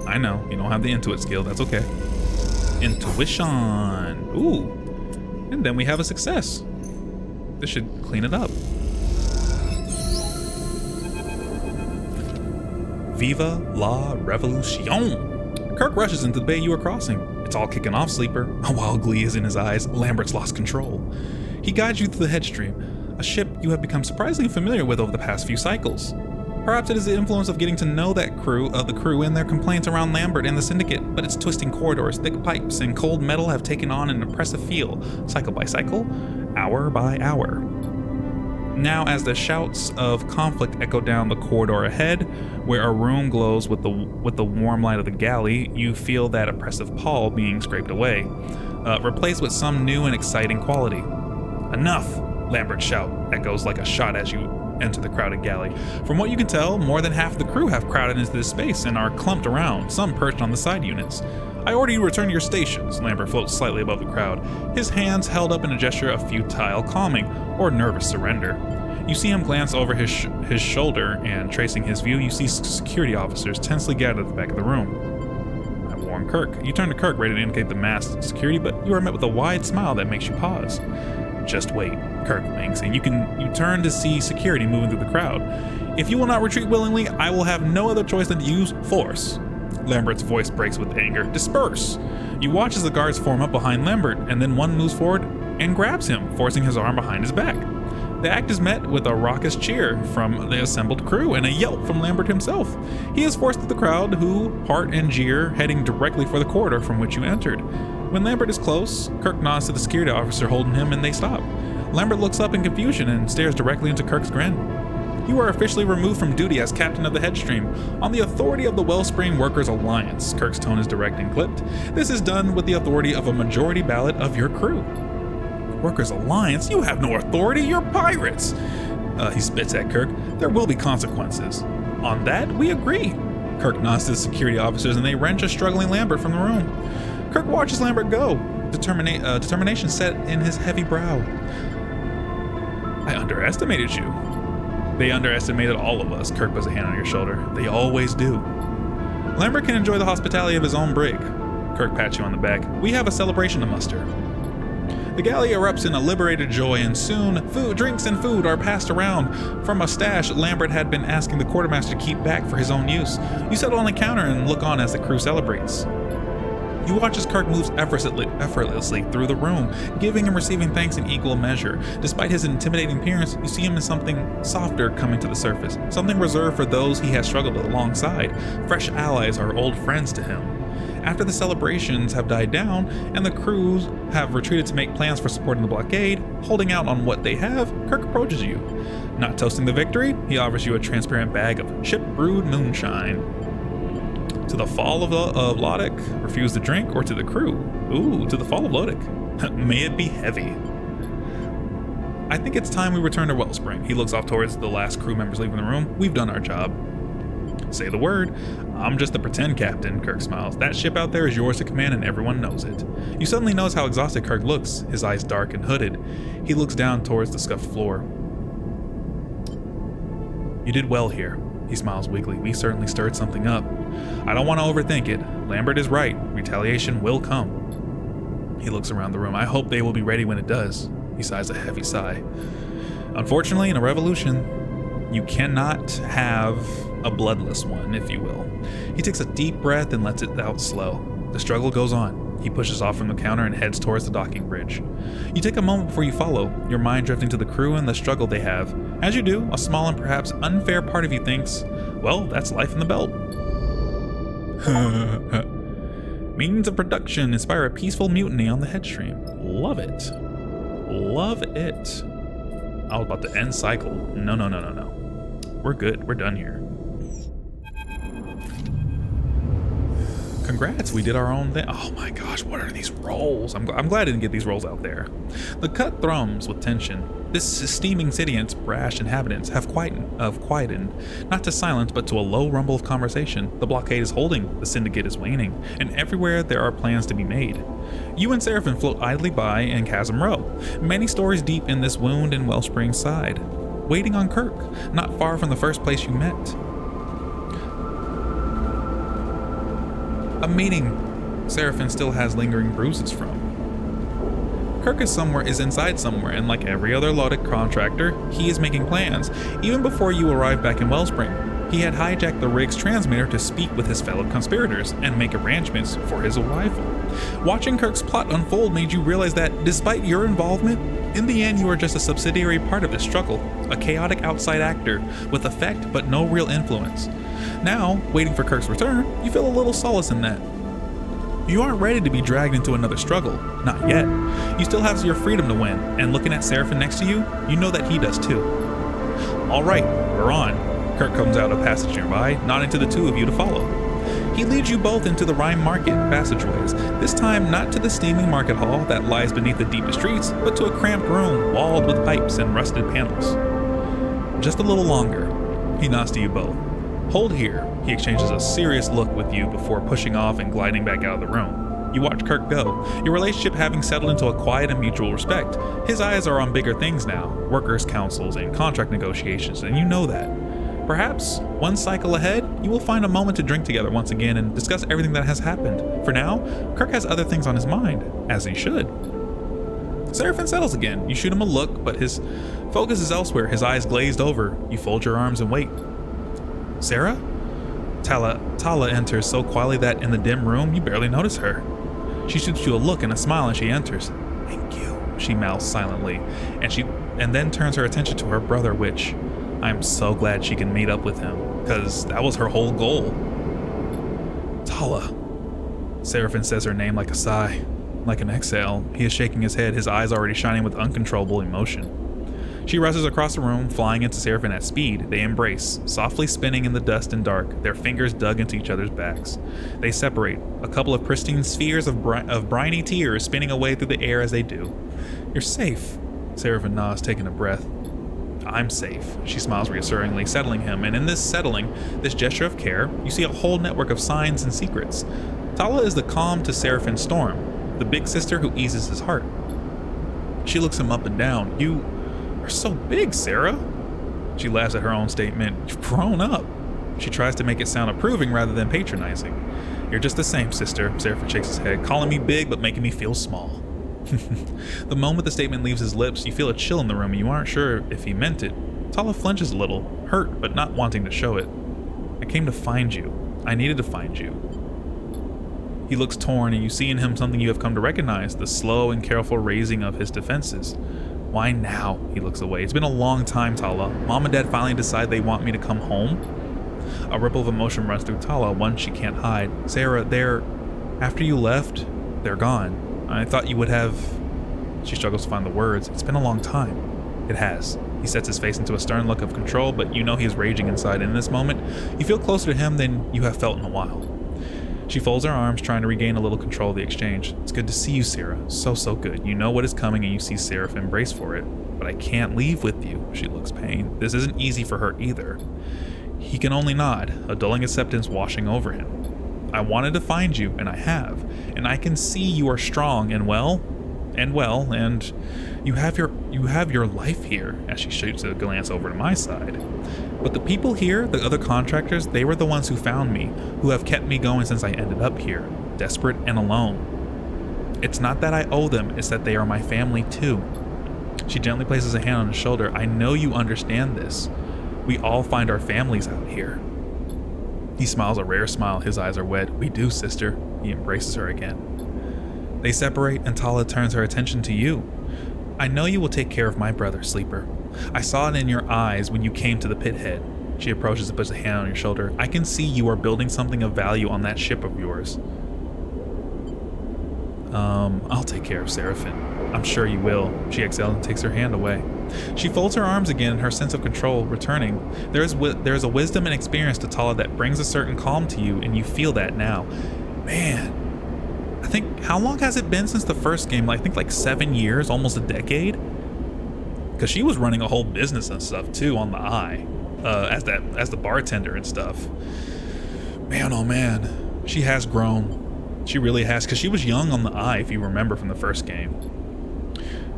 I know, you don't have the intuit skill, that's okay. Intuition. Ooh. And then we have a success. This should clean it up. Viva la revolution. Kirk rushes into the bay you are crossing. It's all kicking off, sleeper. A wild glee is in his eyes. Lambert's lost control. He guides you through the headstream, a ship you have become surprisingly familiar with over the past few cycles. Perhaps it is the influence of getting to know the crew and their complaints around Lambert and the syndicate, but its twisting corridors, thick pipes, and cold metal have taken on an oppressive feel, cycle by cycle, hour by hour. Now, as the shouts of conflict echo down the corridor ahead, where a room glows with the warm light of the galley, you feel that oppressive pall being scraped away, replaced with some new and exciting quality. Enough! Lambert's shout echoes like a shot as you enter the crowded galley. From what you can tell, more than half the crew have crowded into this space and are clumped around, some perched on the side units. I order you to return to your stations. Lambert floats slightly above the crowd, his hands held up in a gesture of futile calming or nervous surrender. You see him glance over his shoulder, and tracing his view, you see security officers tensely gathered at the back of the room. I warn Kirk. You turn to Kirk, ready to indicate the masked security, but you are met with a wide smile that makes you pause. Just wait, Kirk winks, and you turn to see security moving through the crowd. If you will not retreat willingly, I will have no other choice than to use force. Lambert's voice breaks with anger. Disperse! You watch as the guards form up behind Lambert, and then one moves forward and grabs him, forcing his arm behind his back. The act is met with a raucous cheer from the assembled crew and a yelp from Lambert himself. He is forced through the crowd, who part and jeer, heading directly for the corridor from which you entered. When Lambert is close, Kirk nods to the security officer holding him, and they stop. Lambert looks up in confusion and stares directly into Kirk's grin. You are officially removed from duty as captain of the Headstream on the authority of the Wellspring Workers Alliance. Kirk's tone is direct and clipped. This is done with the authority of a majority ballot of your crew. Workers Alliance? You have no authority, you're pirates! He spits at Kirk. There will be consequences. On that, we agree. Kirk nods to the security officers, and they wrench a struggling Lambert from the room. Kirk watches Lambert go, determination set in his heavy brow. I underestimated you. They underestimated all of us. Kirk puts a hand on your shoulder. They always do. Lambert can enjoy the hospitality of his own brig. Kirk pats you on the back. We have a celebration to muster. The galley erupts in a liberated joy, and soon drinks and food are passed around. From a stash Lambert had been asking the quartermaster to keep back for his own use. You settle on the counter and look on as the crew celebrates. You watch as Kirk moves effortlessly through the room, giving and receiving thanks in equal measure. Despite his intimidating appearance, you see him as something softer coming to the surface, something reserved for those he has struggled alongside. Fresh allies are old friends to him. After the celebrations have died down and the crews have retreated to make plans for supporting the blockade, holding out on what they have, Kirk approaches you. Not toasting the victory, he offers you a transparent bag of ship-brewed moonshine. To the fall of Lodic, refuse the drink, or to the crew? Ooh, to the fall of Lodic. May it be heavy. I think it's time we return to Wellspring. He looks off towards the last crew members leaving the room. We've done our job. Say the word. I'm just the pretend captain, Kirk smiles. That ship out there is yours to command, and everyone knows it. You suddenly notice how exhausted Kirk looks, his eyes dark and hooded. He looks down towards the scuffed floor. You did well here. He smiles weakly. We certainly stirred something up. I don't want to overthink it. Lambert is right. Retaliation will come. He looks around the room. I hope they will be ready when it does. He sighs a heavy sigh. Unfortunately, in a revolution, you cannot have a bloodless one, if you will. He takes a deep breath and lets it out slow. The struggle goes on. He pushes off from the counter and heads towards the docking bridge. You take a moment before you follow, your mind drifting to the crew and the struggle they have. As you do, a small and perhaps unfair part of you thinks, well, that's life in the belt. Means of production inspire a peaceful mutiny on the headstream. Love it. Love it. I was about to end cycle. No. We're good. We're done here. Congrats, we did our own thing. Oh my gosh, what are these rolls? I'm glad I didn't get these rolls out there. The cut thrums with tension. This steaming city and its brash inhabitants have quietened, not to silence, but to a low rumble of conversation. The blockade is holding, the syndicate is waning, and everywhere there are plans to be made. You and Seraphim float idly by in Chasm Row, many stories deep in this wound and wellspring side, waiting on Kirk, not far from the first place you met. A meeting Seraphim still has lingering bruises from. Kirk is inside somewhere, and like every other lauded contractor, he is making plans. Even before you arrived back in Wellspring, he had hijacked the rig's transmitter to speak with his fellow conspirators and make arrangements for his arrival. Watching Kirk's plot unfold made you realize that, despite your involvement, in the end you are just a subsidiary part of this struggle, a chaotic outside actor with effect but no real influence. Now, waiting for Kirk's return, you feel a little solace in that. You aren't ready to be dragged into another struggle, not yet. You still have your freedom to win, and looking at Seraphim next to you, you know that he does too. Alright, we're on. Kirk comes out of passage nearby, nodding to the two of you to follow. He leads you both into the Rhyme Market passageways, this time not to the steaming market hall that lies beneath the deepest streets, but to a cramped room walled with pipes and rusted panels. Just a little longer. He nods to you both. Hold here. He exchanges a serious look with you before pushing off and gliding back out of the room. You watch Kirk go, your relationship having settled into a quiet and mutual respect. His eyes are on bigger things now, workers' councils and contract negotiations, and you know that. Perhaps, one cycle ahead, you will find a moment to drink together once again and discuss everything that has happened. For now, Kirk has other things on his mind, as he should. Seraphim settles again. You shoot him a look, but his focus is elsewhere, his eyes glazed over. You fold your arms and wait. Sarah? Tala enters so quietly that in the dim room, you barely notice her. She shoots you a look and a smile as she enters. Thank you, she mouths silently, and then turns her attention to her brother, which I'm so glad she can meet up with him, because that was her whole goal. Tala. Seraphim says her name like a sigh, like an exhale. He is shaking his head, his eyes already shining with uncontrollable emotion. She rushes across the room, flying into Seraphim at speed. They embrace, softly spinning in the dust and dark, their fingers dug into each other's backs. They separate, a couple of pristine spheres of briny tears spinning away through the air as they do. You're safe. Seraphim nods, taking a breath. I'm safe, she smiles reassuringly, settling him, and in this settling, this gesture of care, you see a whole network of signs and secrets. Tala is the calm to Seraphim's storm, the big sister who eases his heart. She looks him up and down. You are so big, Sarah. She laughs at her own statement. You've grown up. She tries to make it sound approving rather than patronizing. You're just the same, sister. Seraphim shakes his head, calling me big but making me feel small. The moment the statement leaves his lips, you feel a chill in the room and you aren't sure if he meant it. Tala flinches a little, hurt but not wanting to show it. I came to find you. I needed to find you. He looks torn and you see in him something you have come to recognize, the slow and careful raising of his defenses. Why now? He looks away. It's been a long time, Tala. Mom and Dad finally decide they want me to come home. A ripple of emotion runs through Tala, one she can't hide. Sarah, after you left, they're gone. I thought you would have... She struggles to find the words. It's been a long time. It has. He sets his face into a stern look of control, but you know he is raging inside. In this moment, you feel closer to him than you have felt in a while. She folds her arms, trying to regain a little control of the exchange. It's good to see you, Sarah. So good. You know what is coming and you see Seraphim brace for it. But I can't leave with you. She looks pained. This isn't easy for her either. He can only nod, a dulling acceptance washing over him. I wanted to find you, and I have. And I can see you are strong and well, and you have your life here, as she shoots a glance over to my side. But the people here, the other contractors, they were the ones who found me, who have kept me going since I ended up here, desperate and alone. It's not that I owe them, it's that they are my family too. She gently places a hand on his shoulder. I know you understand this. We all find our families out here. He smiles a rare smile, his eyes are wet. We do, sister. He embraces her again. They separate and Tala turns her attention to you. I know you will take care of my brother, Sleeper. I saw it in your eyes when you came to the pit head. She approaches and puts a hand on your shoulder. I can see you are building something of value on that ship of yours. I'll take care of Seraphine. I'm sure you will. She exhales and takes her hand away. She folds her arms again, her sense of control returning. There is a wisdom and experience to Tala that brings a certain calm to you, and you feel that now. Man, I think, how long has it been since the first game? I think like 7 years, almost a decade? Because she was running a whole business and stuff too on the Eye, as the bartender and stuff. Man, oh man, she has grown. She really has, because she was young on the Eye, if you remember from the first game.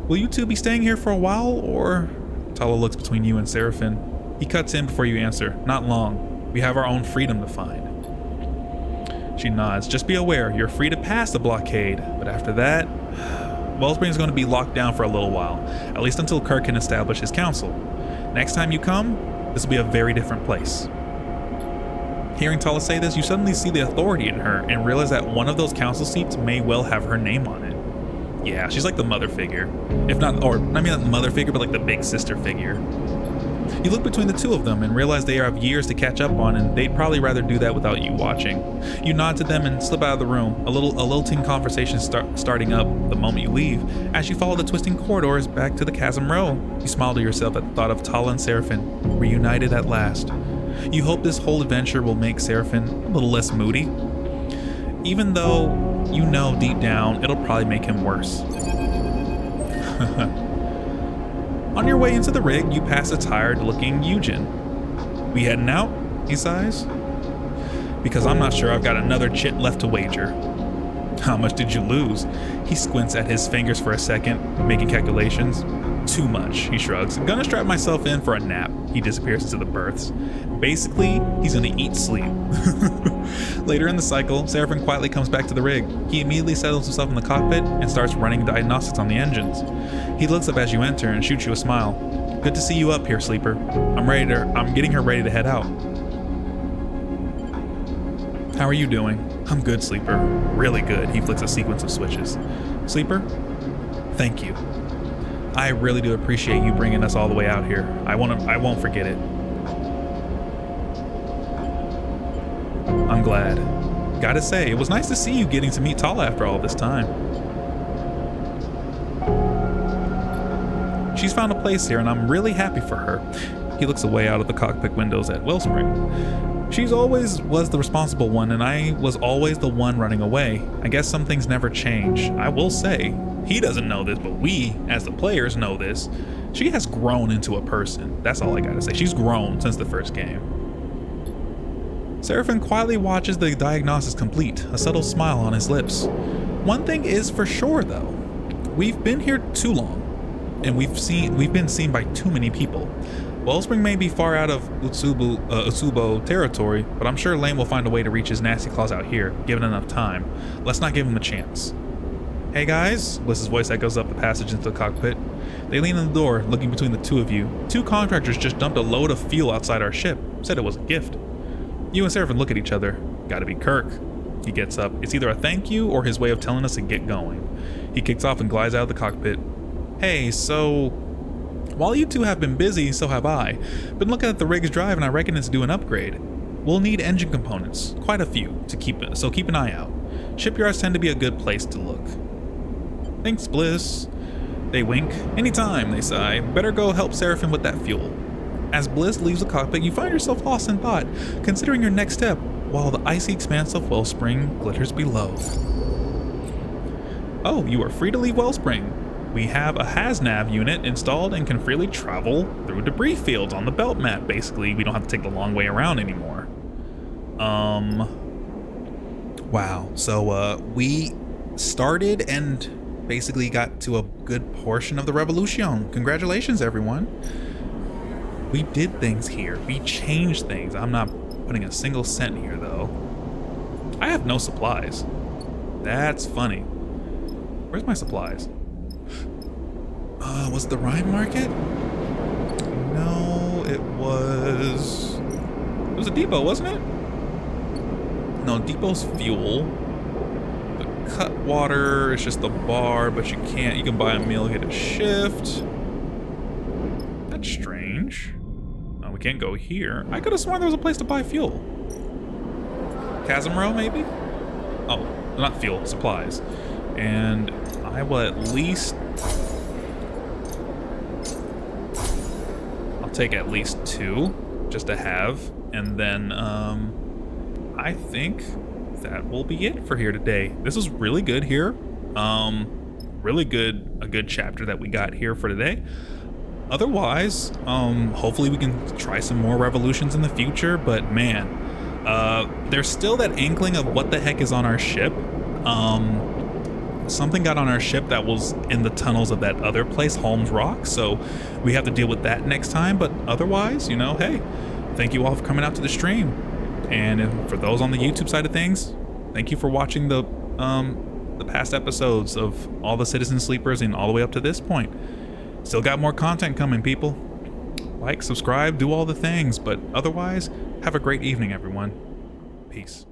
Will you two be staying here for a while, or? Tala looks between you and Seraphine. He cuts in before you answer. Not long. We have our own freedom to find. She nods. Just be aware, you're free to pass the blockade, but after that, Wellspring is going to be locked down for a little while, at least until Kirk can establish his council. Next time you come, this will be a very different place. Hearing Tala say this, you suddenly see the authority in her and realize that one of those council seats may well have her name on it. Yeah, she's like the mother figure. If not, or I mean not the mother figure, but like the big sister figure. You look between the two of them and realize they have years to catch up on, and they'd probably rather do that without you watching. You nod to them and slip out of the room, a lilting conversation starting up the moment you leave. As you follow the twisting corridors back to the Chasm Row, you smile to yourself at the thought of Tala and Seraphine, reunited at last. You hope this whole adventure will make Seraphine a little less moody, even though you know deep down it'll probably make him worse. On your way into the rig, you pass a tired-looking Eugen. We heading out? He sighs. Because I'm not sure I've got another chit left to wager. How much did you lose? He squints at his fingers for a second, making calculations. Too much, he shrugs. I'm gonna strap myself in for a nap. He disappears into the berths. Basically, he's gonna eat sleep. Later in the cycle, Seraphine quietly comes back to the rig. He immediately settles himself in the cockpit and starts running diagnostics on the engines. He looks up as you enter and shoots you a smile. Good to see you up here, Sleeper. I'm getting her ready to head out. How are you doing? I'm good, Sleeper. Really good. He flicks a sequence of switches. Sleeper? Thank you. I really do appreciate you bringing us all the way out here. I won't forget it. I'm glad. Gotta say, it was nice to see you getting to meet Tala after all this time. She's found a place here and I'm really happy for her. He looks away out of the cockpit windows at Wellspring. She's always was the responsible one and I was always the one running away. I guess some things never change. I will say, he doesn't know this, but we, as the players, know this. She has grown into a person. That's all I gotta say. She's grown since the first game. Seraphine quietly watches the diagnosis complete, a subtle smile on his lips. One thing is for sure, though. We've been here too long, and we've been seen by too many people. Wellspring may be far out of Utsubo territory, but I'm sure Lane will find a way to reach his nasty claws out here, given enough time. Let's not give him a chance. Hey guys, Bliss's voice echoes up the passage into the cockpit. They lean in the door, looking between the two of you. Two contractors just dumped a load of fuel outside our ship. Said it was a gift. You and Seraphine look at each other. Gotta be Kirk. He gets up. It's either a thank you or his way of telling us to get going. He kicks off and glides out of the cockpit. Hey, so while you two have been busy, so have I. Been looking at the rig's drive and I reckon it's due an upgrade. We'll need engine components, quite a few, so keep an eye out. Shipyards tend to be a good place to look. Thanks, Bliss. They wink. Anytime, they sigh. Better go help Seraphine with that fuel. As Bliss leaves the cockpit, you find yourself lost in thought, considering your next step, while the icy expanse of Wellspring glitters below. Oh, you are free to leave Wellspring. We have a HasNav unit installed and can freely travel through debris fields on the belt map. Basically, we don't have to take the long way around anymore. Wow. So, we started and basically got to a good portion of the revolution. Congratulations, everyone. We did things here. We changed things. I'm not putting a single cent here, though. I have no supplies. That's funny. Where's my supplies? Was it the Rhyme Market? No, it was a depot, wasn't it? No, depot's fuel. The Cutwater is just the bar, but you can buy a meal, get a shift. That's strange. No, we can't go here. I could have sworn there was a place to buy fuel. Chasm Row, maybe? Oh, not fuel, supplies. And I will at least... I'll take at least 2 just to have. And then I think that will be it for here today. This was really good here. Really good, a good chapter that we got here for today. Otherwise, hopefully we can try some more revolutions in the future, but man, there's still that inkling of what the heck is on our ship. Something got on our ship that was in the tunnels of that other place, Holmes Rock, so we have to deal with that next time. But otherwise, you know, hey, thank you all for coming out to the stream. And for those on the YouTube side of things, thank you for watching the past episodes of all the Citizen Sleepers and all the way up to this point. Still got more content coming, people. Like, subscribe, do all the things, but otherwise, have a great evening, everyone. Peace.